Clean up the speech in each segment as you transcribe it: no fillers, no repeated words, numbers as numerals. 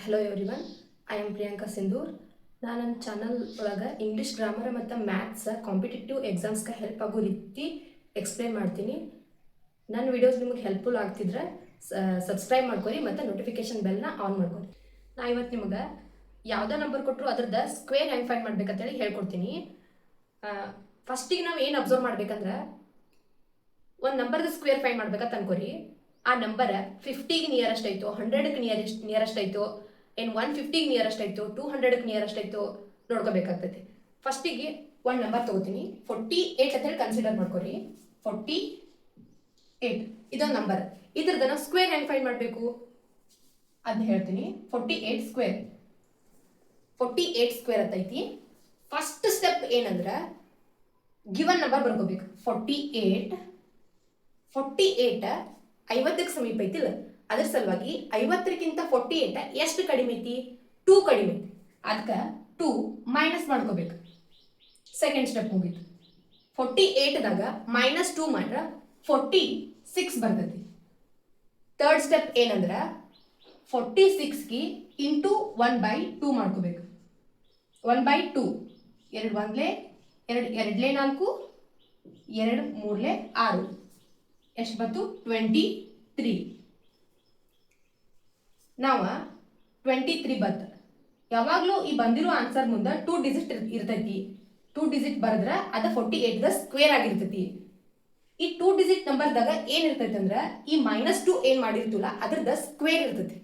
Hello everyone, I am Priyanka Sindoor. ನಾನು ನನ್ನ channel ಒಳಗೆ ಇಂಗ್ಲೀಷ್ ಗ್ರಾಮರ್ ಮತ್ತು ಮ್ಯಾಥ್ಸ್ ಕಾಂಪಿಟೇಟಿವ್ ಎಕ್ಸಾಮ್ಸ್ಗೆ ಹೆಲ್ಪ್ ಆಗೋ ರೀತಿ ಎಕ್ಸ್ಪ್ಲೇನ್ ಮಾಡ್ತೀನಿ. ನನ್ನ ವಿಡಿಯೋಸ್ ನಿಮಗೆ ಹೆಲ್ಪ್ಫುಲ್ ಆಗ್ತಿದ್ರೆ ಸಬ್ಸ್ಕ್ರೈಬ್ ಮಾಡ್ಕೊರಿ ಮತ್ತು ನೋಟಿಫಿಕೇಶನ್ ಬೆಲ್ನ ಆನ್ ಮಾಡ್ಕೊರಿ. ನಾ ಇವತ್ತು ನಿಮಗೆ ಯಾವುದೇ ನಂಬರ್ ಕೊಟ್ಟರು ಅದ್ರದ್ದು ಸ್ಕ್ವೇರ್ ಹೆಂಗೆ ಫೈಂಡ್ ಮಾಡ್ಬೇಕಂತೇಳಿ ಹೇಳ್ಕೊಡ್ತೀನಿ. ಫಸ್ಟಿಗೆ ನಾವು ಏನು ಅಬ್ಸರ್ವ್ ಮಾಡ್ಬೇಕಂದ್ರೆ, ಒಂದು ನಂಬರ್ದು ಸ್ಕ್ವೇರ್ ಫೈಂಡ್ ಮಾಡ್ಬೇಕಂತ ಅನ್ಕೋರಿ. ಆ ನಂಬರ್ 50ಗೆ ನಿಯರೆಸ್ಟ್ ಆಯಿತು, 100ಕ್ಕೆ ನಿಯರೆಸ್ಟ್ ಆಯಿತು, ಏನು 150ಗೆ ನಿಯರೆಸ್ಟ್ ಆಯಿತು, 200ಕ್ಕೆ ನಿಯರೆಸ್ಟ್ ಆಯಿತು ನೋಡ್ಕೋಬೇಕಾಗ್ತೈತಿ. ಫಸ್ಟಿಗೆ ಒಂದು ನಂಬರ್ ತೊಗೋತೀನಿ, 48 ಅಂತೇಳಿ ಕನ್ಸಿಡರ್ ಮಾಡ್ಕೊರಿ. 48 ಇದೊಂದು ನಂಬರ್. ಇದ್ರದ್ದು ನಾವು ಸ್ಕ್ವೇರ್ ಹೆಂಗೆ ಫೈಂಡ್ ಮಾಡಬೇಕು ಅದನ್ನ ಹೇಳ್ತೀನಿ. 48 ಸ್ಕ್ವೇರ್ ಅಂತೈತಿ. ಫಸ್ಟ್ ಸ್ಟೆಪ್ ಏನಂದ್ರೆ, ಗಿವನ್ ನಂಬರ್ ಬರ್ಕೋಬೇಕು. 48 50ಕ್ಕೆ ಸಮೀಪ ಐತಿಲ್ಲ, ಅದ್ರ ಸಲುವಾಗಿ 50ಕ್ಕಿಂತ 48 ಎಷ್ಟು ಕಡಿಮೆ ಐತಿ? 2 ಕಡಿಮೆ ಐತಿ. ಅದಕ್ಕೆ 2 ಮೈನಸ್ ಮಾಡ್ಕೋಬೇಕು. ಸೆಕೆಂಡ್ ಸ್ಟೆಪ್ ಮುಗೀತು. 48ದಾಗ -2 ಮಾಡ್ರೆ 46 ಬರ್ತೈತಿ. ಥರ್ಡ್ ಸ್ಟೆಪ್ ಏನಂದ್ರೆ, 46ಗೆ ಇಂಟು 1/2 ಮಾಡ್ಕೋಬೇಕು. 1/2 2 1 2 2 4 2 3 6 ಎಷ್ಟು ಬಂತು? 23. ನಾವು 23 ಬಂತ. ಯಾವಾಗಲೂ ಈ ಬಂದಿರೋ ಆನ್ಸರ್ ಮುಂದೆ 2 ಡಿಜಿಟ್ ಇರ್ತೈತಿ. 2 ಡಿಜಿಟ್ ಬರೆದ್ರೆ ಅದು 48ದ ಸ್ಕ್ವೇರ್ ಆಗಿರ್ತೈತಿ. ಈ 2 ಡಿಜಿಟ್ ನಂಬರ್ದಾಗ ಏನಿರ್ತೈತಿ ಅಂದ್ರೆ, ಈ -2 ಏನು ಮಾಡಿರ್ತಿಲ್ಲ ಅದ್ರದ್ದು ಸ್ಕ್ವೇರ್ ಇರ್ತೈತಿ.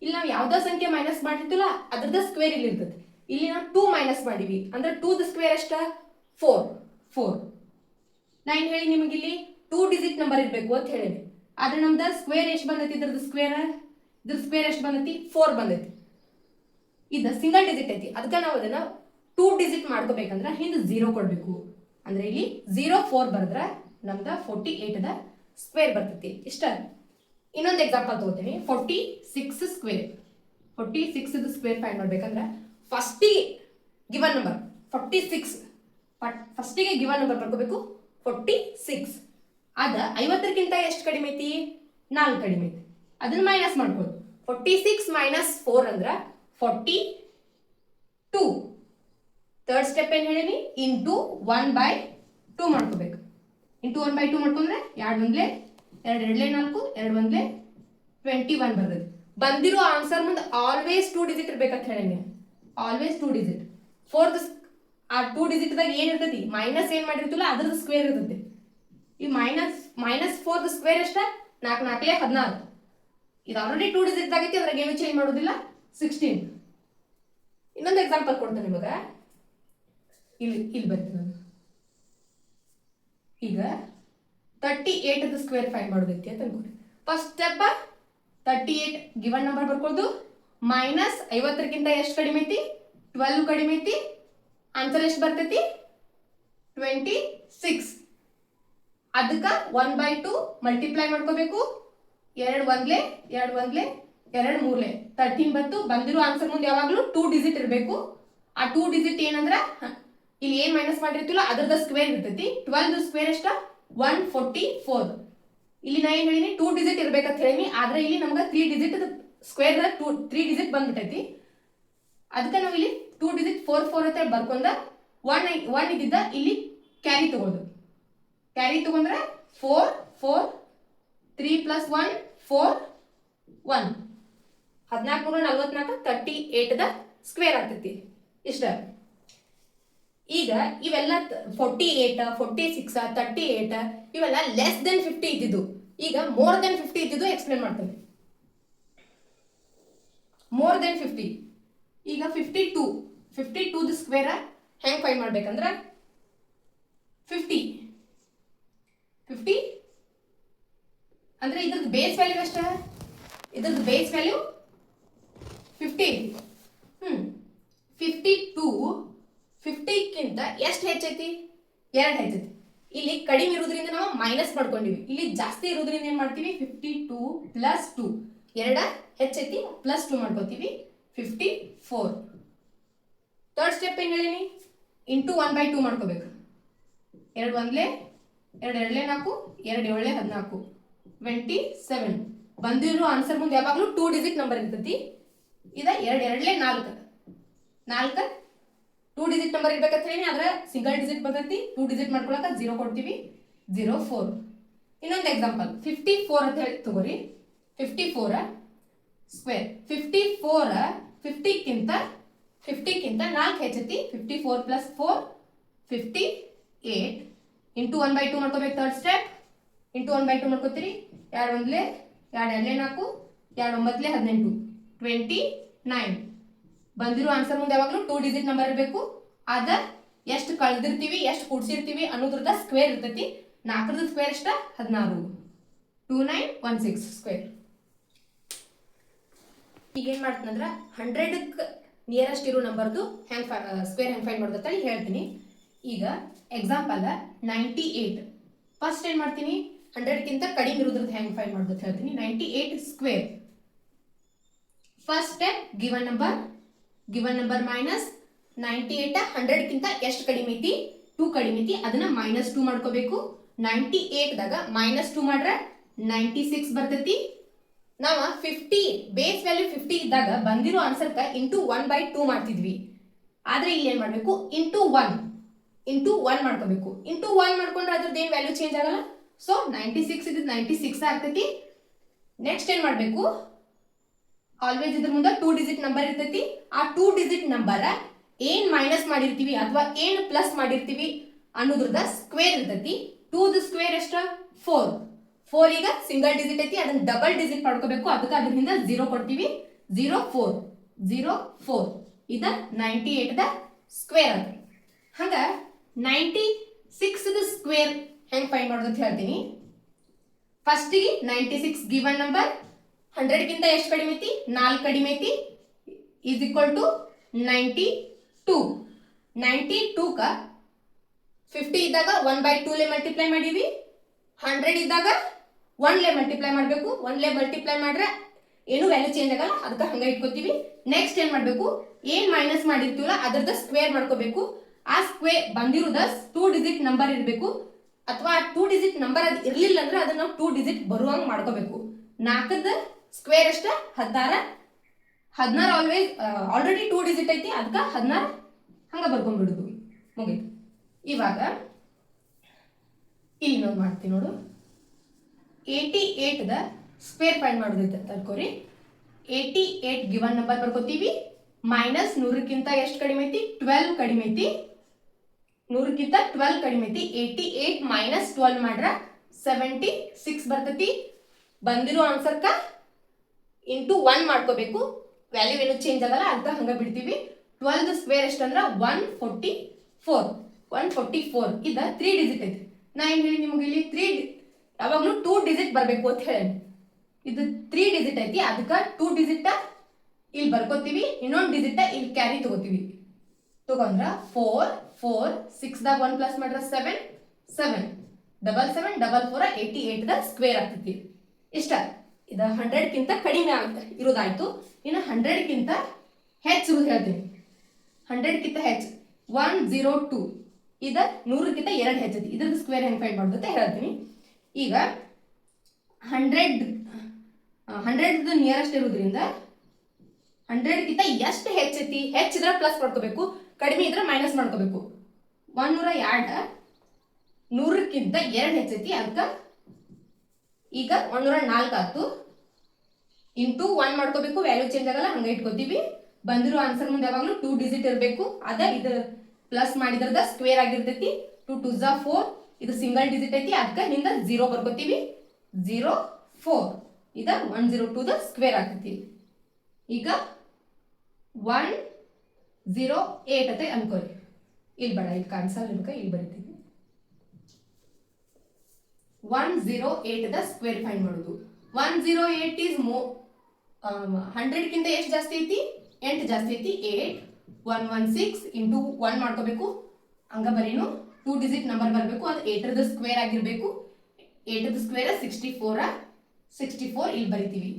ಇಲ್ಲಿ ನಾವು ಯಾವ್ದೋ ಸಂಖ್ಯೆ ಮೈನಸ್ ಮಾಡಿರ್ತಿಲ್ಲ ಅದ್ರದ್ದು ಸ್ಕ್ವೇರ್ ಇಲ್ಲಿ ಇರ್ತೈತಿ. ಇಲ್ಲಿ ನಾವು 2 ಮೈನಸ್ ಮಾಡಿವಿ ಅಂದ್ರೆ 2ದ ಸ್ಕ್ವೇರ್ ಎಷ್ಟ? 4. ನಾ ಏನು ಹೇಳಿ ನಿಮಗೆ, ಇಲ್ಲಿ 2 ಡಿಜಿಟ್ ನಂಬರ್ ಇರಬೇಕು ಅಂತ ಹೇಳೀನಿ. ಆದ್ರೆ ನಮ್ದು ಸ್ಕ್ವೇರ್ ಎಷ್ಟು ಬಂದೈತಿ? ಇದ್ರ ಸ್ಕ್ವೇರ್ ಎಷ್ಟು ಬಂದೈತಿ? 4 ಬಂದೈತಿ. ಇದು ಸಿಂಗಲ್ ಡಿಜಿಟ್ ಐತಿ. ಅದಕ್ಕೆ ನಾವು ಅದನ್ನ 2 ಡಿಜಿಟ್ ಮಾಡ್ಕೋಬೇಕಂದ್ರೆ ಹಿಂದೆ 0 ಕೊಡಬೇಕು. ಅಂದ್ರೆ ಇಲ್ಲಿ 0 4 ಬರೆದ್ರೆ ನಮ್ದು 48ದ ಸ್ಕ್ವೇರ್ ಬರ್ತೈತಿ. ಇಷ್ಟ. ಇನ್ನೊಂದು ಎಕ್ಸಾಂಪಲ್ ತಗೋತೀನಿ. 46 ಸ್ಕ್ವೇರ್. 46ದ ಸ್ಕ್ವೇರ್ ಫೈಂಡ್ ಮಾಡ್ಬೇಕಂದ್ರೆ ಫಸ್ಟಿಗೆ ಗಿವನ್ ನಂಬರ್ 46. ಫಸ್ಟಿಗೆ ಗಿವನ್ ನಂಬರ್ ಬರ್ಕೋಬೇಕು 46. ಅದ 50ಕ್ಕಿಂತ ಎಷ್ಟು ಕಡಿಮೆ ಐತಿ? 4 ಕಡಿಮೆ ಐತಿ. ಅದನ್ನ ಮೈನಸ್ ಮಾಡ್ಬೋದು. 46 - 4 ಅಂದ್ರೆ 42. ಥರ್ಡ್ ಸ್ಟೆಪ್ ಏನು ಹೇಳೀನಿ? ಇಂಟು 1/2 ಮಾಡ್ಕೋಬೇಕು. ಇಂಟು 1/2 ಮಾಡ್ಕೊಂಡ್ರೆ 2 1 2 2 4 2 1 21 ಬರ್ತದೆ. ಬಂದಿರೋ ಆನ್ಸರ್ ಮುಂದೆ ಆಲ್ವೇಸ್ 2 ಡಿಜಿಟ್ ಇರ್ಬೇಕಂತ ಹೇಳೀನಿ. Always 2 digit. ಆ 2 ಡಿಜಿಟ್ದಾಗ ಏನಿರ್ತೈತಿ? ಮೈನಸ್ ಏನು ಮಾಡಿರ್ತಿಲ್ಲ ಅದ್ರದ್ದು ಸ್ಕ್ವೇರ್ ಇರ್ತೈತಿ. ಈ -4 ಸ್ಕ್ವೇರ್ ಎಷ್ಟ? 4 4 16. ಇದು ಆಲ್ರೆಡಿ 2 ಡಿಜಿಟ್ ಆಗೈತಿ, ಅದ್ರಾಗ ಏನು ಚೇಂಜ್ ಮಾಡೋದಿಲ್ಲ. 16. ಇನ್ನೊಂದು ಎಕ್ಸಾಂಪಲ್ ಕೊಡ್ತೇನೆ ನಿಮಗೆ. ಇಲ್ಲಿ ಬರ್ತೀನಿ ನಾನು. ಈಗ 38ದ ಸ್ಕ್ವೇರ್ ಫೈಂಡ್ ಮಾಡೋದೈತಿ ಅಂತ ಅನ್ಕೊಳ್ಳಿ. ಫಸ್ಟ್ ಸ್ಟೆಪ್ 38 ಗಿವನ್ ನಂಬರ್ ಬರ್ಕೊಳ್ಳೋದು. -50ಕ್ಕಿಂತ ಎಷ್ಟು ಕಡಿಮೆ ಐತಿ? 12 ಕಡಿಮೆ ಐತಿ. ಆನ್ಸರ್ ಎಷ್ಟು ಬರ್ತೈತಿ? 26. ಅದಕ್ಕೆ 1/2 ಮಲ್ಟಿಪ್ಲೈ ಮಾಡ್ಕೋಬೇಕು. 2 1 2 1 2 3 13 ಬಂತು. ಬಂದಿರೋ ಆನ್ಸರ್ ಮುಂದೆ ಯಾವಾಗಲೂ 2 ಡಿಜಿಟ್ ಇರಬೇಕು. ಆ 2 ಡಿಜಿಟ್ ಏನಂದ್ರೆ, ಇಲ್ಲಿ ಏನು ಮೈನಸ್ ಮಾಡಿರ್ತಿಲ್ಲ ಅದ್ರದ್ದು ಸ್ಕ್ವೇರ್ ಇರ್ತೈತಿ. 12ದ ಸ್ಕ್ವೇರ್ ಎಷ್ಟ? 144. ಇಲ್ಲಿ ನಾ ಏನು ಹೇಳಿನಿ? 2 ಡಿಜಿಟ್ ಇರ್ಬೇಕಂತ ಹೇಳಿನಿ. ಆದ್ರೆ ಇಲ್ಲಿ ನಮ್ಗೆ 3 ಡಿಜಿಟ್ ಸ್ಕ್ವೇರ್ 3 ಡಿಜಿಟ್ ಬಂದ್ಬಿಟ್ಟೈತಿ. ಅದಕ್ಕೆ ನಾವು ಇಲ್ಲಿ 2 ಡಿಜಿಟ್ 4 4 ಅಂತ ಬರ್ಕೊಂಡ 1 ಇದ್ದಿದ್ದ ಇಲ್ಲಿ ಕ್ಯಾರಿ ತಗೊಂಡು. ಕ್ಯಾರಿ ತಗೊಂಡ್ರೆ 4 4 3 + 1 4 1 1444 38ದ ಸ್ಕ್ವೇರ್ ಆಗ್ತೈತಿ. ಇಷ್ಟ. ಈಗ ಇವೆಲ್ಲ 48 46 38 ಇವೆಲ್ಲ ಲೆಸ್ ದೆನ್ 50 ಇದ್ದಿದ್ದು. ಈಗ ಮೋರ್ ದೆನ್ 50 ಇದ್ದಿದ್ದು ಎಕ್ಸ್ಪ್ಲೇನ್ ಮಾಡ್ತೇನೆ. More than 50. ಈಗ 52ದ ಸ್ಕ್ವೇರ್ ಹೆಂಗೆ ಫೈಂಡ್ ಮಾಡ್ಬೇಕಂದ್ರೆ, 50 ಅಂದ್ರೆ ಇದ್ರದ್ದು ಬೇಸ್ ವ್ಯಾಲ್ಯೂ ಎಷ್ಟ? ಇದ್ರದ್ದು ಬೇಸ್ ವ್ಯಾಲ್ಯೂ 50. 50ಕ್ಕಿಂತ ಎಷ್ಟು ಹೆಚ್ಚೈತಿ? 2 ಹೆಚ್ಚೈತಿ. ಇಲ್ಲಿ ಕಡಿಮೆ ಇರೋದ್ರಿಂದ ನಾವು ಮೈನಸ್ ಮಾಡ್ಕೊಂಡಿವಿ. ಇಲ್ಲಿ ಜಾಸ್ತಿ ಇರೋದ್ರಿಂದ ಏನ್ ಮಾಡ್ತೀವಿ? 52 + 2 2 ಹೆಚ್ಚೈತಿ, +2 ಮಾಡ್ಕೋತೀವಿ. 54. ಥರ್ಡ್ ಸ್ಟೆಪ್ ಏನು ಹೇಳೀನಿ? ಇಂಟು 1/2 ಮಾಡ್ಕೋಬೇಕು. 2 1 2 2 4 2 7 14 27. ಬಂದಿರೋ ಆನ್ಸರ್ ಮುಂದೆ ಯಾವಾಗಲೂ 2 ಡಿಜಿಟ್ ನಂಬರ್ ಇರ್ತೈತಿ. ಇದ ಎರಡೇ 4 2 ಡಿಜಿಟ್ ನಂಬರ್ ಇರ್ಬೇಕಂತ ಹೇಳಿ ಆದ್ರೆ ಸಿಂಗಲ್ ಡಿಜಿಟ್ ಬರ್ತೈತಿ. 2 ಡಿಜಿಟ್ ಮಾಡ್ಕೊಳಕ 0 ಕೊಡ್ತೀವಿ 04. ಇನ್ನೊಂದು ಎಕ್ಸಾಂಪಲ್ 54 ಅಂತ ಹೇಳಿ ತಗೋರಿ. 54 ಸ್ಕ್ವೇರ್ 54 50ಕ್ಕಿಂತ 4 ಹೆಚ್ಚೈತಿ. 54 ಪ್ಲಸ್ 4 58 ಇಂಟು 1/2 ಮಾಡ್ಕೋಬೇಕು. ಥರ್ಡ್ ಸ್ಟೆಪ್ ಇಂಟು 1/2 ಮಾಡ್ಕೋತೀರಿ. 2 1 2 4 2 9 18 29. ಬಂದಿರೋ ಆನ್ಸರ್ ಮುಂದೆ ಯಾವಾಗಲೂ 2 ಡಿಜಿಟ್ ನಂಬರ್ ಇರಬೇಕು. ಅದ ಎಷ್ಟು ಕಳೆದಿರ್ತೀವಿ ಎಷ್ಟು ಕೂಡ್ಸಿರ್ತೀವಿ ಅನ್ನೋದ್ರದ ಸ್ಕ್ವೇರ್ ಇರ್ತೈತಿ. 4ರದ ಸ್ಕ್ವೇರ್ ಎಷ್ಟ 16 2916 ಸ್ಕ್ವೇರ್. ಈಗ ಏನ್ ಮಾಡ್ತೀನಂದ್ರ 100ಕ್ಕೆ ನಿಯರೆಸ್ಟ್ ಇರೋ ನಂಬರ್ದು ಸ್ಕ್ವೇರ್ ಹೆಂಗ್ ಫೈಂಡ್ ಮಾಡೋದು ಅಂತ ಹೇಳ್ತೀನಿ. ಈಗ ಎಕ್ಸಾಂಪಲ್ 98 ಫಸ್ಟ್ ಏನ್ ಮಾಡ್ತೀನಿ 100ಕ್ಕಿಂತ ಕಡಿಮೆ ಇರೋದ್ರದ್ದು ಹೆಂಗ್ ಫೈಂಡ್ ಮಾಡೋದು ಅಂತ ಹೇಳ್ತೀನಿ. 98 square first step given number minus 98 100ಕ್ಕಿಂತ ಎಷ್ಟು ಕಡಿಮೆ ಐತಿ 2 ಕಡಿಮೆ ಐತಿ ಅದನ್ನ -2 ಮಾಡ್ಕೋಬೇಕು. 98 ದಾಗ -2 ಮಾಡ್ರೆ 96 ಬರ್ತೈತಿ. ನಾವ 50 ಬೇಸ್ ವ್ಯಾಲ್ಯೂ 50 ಇದ್ದಾಗ ಬಂದಿರೋ ಆನ್ಸರ್ಕ ಇಂಟು 1/2 ಮಾಡ್ತಿದ್ವಿ. ಆದ್ರೆ ಇಲ್ಲಿ ಏನ್ ಮಾಡ್ಬೇಕು ಇಂಟು 1 ಮಾಡ್ಕೋಬೇಕು. ಇಂಟು 1 ಮಾಡ್ಕೊಂಡ್ರೆ ಅದ್ರದ್ದು ಏನ್ ವ್ಯಾಲ್ಯೂ ಚೇಂಜ್ ಆಗಲ್ಲ. ಸೊ 96 ಇದು 96 ಆಗ್ತೈತಿ. ನೆಕ್ಸ್ಟ್ ಏನ್ ಮಾಡ್ಬೇಕು ಆಲ್ವೇಸ್ ಇದ್ರ ಮುಂದೆ 2 ಡಿಜಿಟ್ ನಂಬರ್ ಇರ್ತೈತಿ. ಆ 2 ಡಿಜಿಟ್ ನಂಬರ್ ಏನ್ ಮೈನಸ್ ಮಾಡಿರ್ತೀವಿ ಅಥವಾ ಏನ್ ಪ್ಲಸ್ ಮಾಡಿರ್ತೀವಿ ಅನ್ನೋದ್ರದ ಸ್ಕ್ವೇರ್ ಇರ್ತೈತಿ. 2ದ ಸ್ಕ್ವೇರ್ ಎಷ್ಟ 4 ಈಗ ಸಿಂಗಲ್ ಡಿಜಿಟ್ ಐತಿ ಅದನ್ನ ಡಬಲ್ ಡಿಜಿಟ್ ಮಾಡ್ಕೋಬೇಕು. ಅದಕ್ಕೆ ಅದ್ರ ಹಿಂದೆ 0 ಕೊಡ್ತೀವಿ 04 ಇದ 98 ದ ಸ್ಕ್ವೇರ್ ಅಂತ. ಹಂಗ 96 ದ ಸ್ಕ್ವೇರ್ ಹೆಂಗ್ ಫೈಂಡ್ ಮಾಡೋದು ಅಂತ ಹೇಳ್ತೀನಿ. ಫಸ್ಟ್ ಗೆ 96 ಗಿವನ್ ನಂಬರ್ 100ಕ್ಕಿಂತ ಎಷ್ಟು ಕಡಿಮೆ ಐತಿ 4 ಕಡಿಮೆ ಐತಿ ಈಸ್ ಈಕ್ವಲ್ ಟು 92. 92 ಕ 50 ಇದ್ದಾಗ 1/2 ಲೇ ಮಲ್ಟಿಪ್ಲೈ ಮಾಡೀವಿ. 100 ಇದ್ದಾಗ 1 ಲೇ ಮಲ್ಟಿಪ್ಲೈ ಮಾಡಬೇಕು. 1 ಲೇ ಮಲ್ಟಿಪ್ಲೈ ಮಾಡ್ರೆ ಏನು ವ್ಯಾಲ್ಯೂ ಚೇಂಜ್ ಆಗಲ್ಲ ಅದಕ್ಕೆ ಹಂಗ ಇಟ್ಕೋತೀವಿ. ನೆಕ್ಸ್ಟ್ ಏನ್ ಮಾಡಬೇಕು ಏನ್ ಮೈನಸ್ ಮಾಡಿರ್ತೀವಲ್ಲ ಅದರದ ಸ್ಕ್ವೇರ್ ಮಾಡ್ಕೋಬೇಕು. ಆ ಸ್ಕ್ವೇರ್ ಬಂದಿರೋದ 2 ಡಿಜಿಟ್ ನಂಬರ್ ಇರಬೇಕು ಅಥವಾ 2 ಡಿಜಿಟ್ ನಂಬರ್ ಅದು ಇರ್ಲಿಲ್ಲ ಅಂದ್ರೆ ಅದನ್ನ ನಾವು 2 ಡಿಜಿಟ್ ಬರುವಂಗ ಮಾಡ್ಕೋಬೇಕು. 4ದ ಸ್ಕ್ವೇರ್ ಎಷ್ಟ 16 ಆಲ್ವೇಸ್ ಆಲ್ರೆಡಿ 2 ಡಿಜಿಟ್ ಐತಿ ಅದಕ್ಕೆ 16 ಹಂಗ ಬರ್ಕೊಂಡ್ಬಿಡುದು ಮುಗೀತು. ಇವಾಗ ಇಲ್ಲಿ ನೋಡ್ ಮಾಡ್ತೀನಿ ನೋಡು 88 ದ ಸ್ಕ್ವೇರ್ ಫೈಂಡ್ ಮಾಡೋದೈತೆ ತಡ್ಕೋರಿ. 88 ಗಿವನ್ ನಂಬರ್ ಬರ್ಕೋತೀವಿ ಮೈನಸ್ 100ಕ್ಕಿಂತ ಎಷ್ಟು ಕಡಿಮೆ ಐತಿ 12 ಕಡಿಮೆ ಐತಿ. 100ಕ್ಕಿಂತ 12 ಕಡಿಮೆ ಐತಿ. 88 ಮೈನಸ್ 12 ಮಾಡ್ರ 76 ಬರ್ತೈತಿ. ಬಂದಿರೋ ಆನ್ಸರ್ಕ ಇಂಟು 1 ಮಾಡ್ಕೋಬೇಕು. ವ್ಯಾಲ್ಯೂ ಏನು ಚೇಂಜ್ ಆಗಲ್ಲ ಅಂತ ಹಂಗ ಬಿಡ್ತೀವಿ. 12 ಸ್ಕ್ವೇರ್ ಎಷ್ಟಂದ್ರ 144 ಇದ 3 ಡಿಜಿಟ್ ಐತಿ. ನಾ ಏನ್ ಹೇಳಿ ನಿಮಗೆ ಇಲ್ಲಿ 3 ಯಾವಾಗ್ಲೂ 2 ಡಿಜಿಟ್ ಬರಬೇಕು ಅಂತ ಹೇಳಿ ಇದು 3 ಡಿಜಿಟ್ ಐತಿ ಅದಕ್ಕೆ 2 ಡಿಜಿಟ್ ಇಲ್ಲಿ ಬರ್ಕೋತೀವಿ. ಇನ್ನೊಂದು ಡಿಜಿಟ್ ಇಲ್ಲಿ ಕ್ಯಾರಿ ತಗೋತೀವಿ. ತಗೊಂಡ್ರ 4 6 ದಾಗ 1 ಪ್ಲಸ್ ಮಾಡ್ರ 7 7 88 ದ ಸ್ಕ್ವೇರ್ ಆಗ್ತೈತಿ. ಇಷ್ಟ ಇದ 100ಕ್ಕಿಂತ ಕಡಿಮೆ ಇರೋದಾಯ್ತು. ಇನ್ನು 100ಕ್ಕಿಂತ ಹೆಚ್ಚು ಇರೋದು ಹೇಳ್ತೀನಿ. 100ಕ್ಕಿಂತ ಹೆಚ್ಚು 102 ಇದ 100ಕ್ಕಿಂತ 2 ಹೆಚ್ಚೈತಿ. ಇದ್ರದ್ದು ಸ್ಕ್ವೇರ್ ಹೆಂಗ್ ಫೈಂಡ್ ಮಾಡೋದು ಅಂತ ಹೇಳ್ತೀನಿ. ಈಗ 100 ನಿಯರೆಸ್ಟ್ ಇರೋದ್ರಿಂದ 100ಕ್ಕಿಂತ ಎಷ್ಟು ಹೆಚ್ಚೈತಿ ಹೆಚ್ಚಿದ್ರೆ ಪ್ಲಸ್ ಮಾಡ್ಕೋಬೇಕು ಕಡಿಮೆ ಇದ್ರೆ ಮೈನಸ್ ಮಾಡ್ಕೋಬೇಕು. 102 100ಕ್ಕಿಂತ 2 ಹೆಚ್ಚೈತಿ ಅದಕ್ಕೆ ಈಗ 104 ಆಯ್ತು. ಇಂಟು 1 ಮಾಡ್ಕೋಬೇಕು ವ್ಯಾಲ್ಯೂ ಚೇಂಜ್ ಆಗಲ್ಲ ಹಂಗ ಇಟ್ಕೋತೀವಿ. ಬಂದಿರೋ ಆನ್ಸರ್ ಮುಂದೆ ಯಾವಾಗಲೂ 2 ಡಿಜಿಟ್ ಇರಬೇಕು. ಅದ ಇದು ಪ್ಲಸ್ ಮಾಡಿದ್ರದ ಸ್ಕ್ವೇರ್ ಆಗಿರ್ತೈತಿ. 2 2 4 ಇದು ಸಿಂಗಲ್ ಡಿಜಿಟ್ ಐತಿ ಅದಕ್ಕೆ ಹಿಂದ 0 ಬರ್ಕೋತೀವಿ 04 ಇದ 102 ದ ಸ್ಕ್ವೇರ್ ಆಗ್ತೈತಿ. ಈಗ 108 ಅಂತ ಅನ್ಕೋರಿ. ಇಲ್ಲಿ ಬೇಡ ಇಲ್ಲಿ ಕಾಣಿಸಲ್ಲ ನಿಮ್ಗೆ ಇಲ್ಲಿ ಬರಿತೀವಿ. 108 ದ ಸ್ಕ್ವೇರ್ ಫೈಂಡ್ ಮಾಡೋದು. 108 ಇಸ್ 100ಕ್ಕಿಂತ ಎಷ್ಟು ಜಾಸ್ತಿ ಐತಿ 8 ಜಾಸ್ತಿ ಐತಿ. 8 116 ಇಂಟು 1 ಮಾಡ್ಕೋಬೇಕು. ಹಂಗ ಬರೀನು 2 ಡಿಜಿಟ್ ನಂಬರ್ ಬರಬೇಕು. ಅದು 8ರದ ಸ್ಕ್ವೇರ್ ಆಗಿರ್ಬೇಕು. 8ದ ಸ್ಕ್ವೇರ್ 64 ಇಲ್ಲಿ ಬರಿತೀವಿ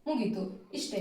ಮುಗೀತು ಇಷ್ಟೇ.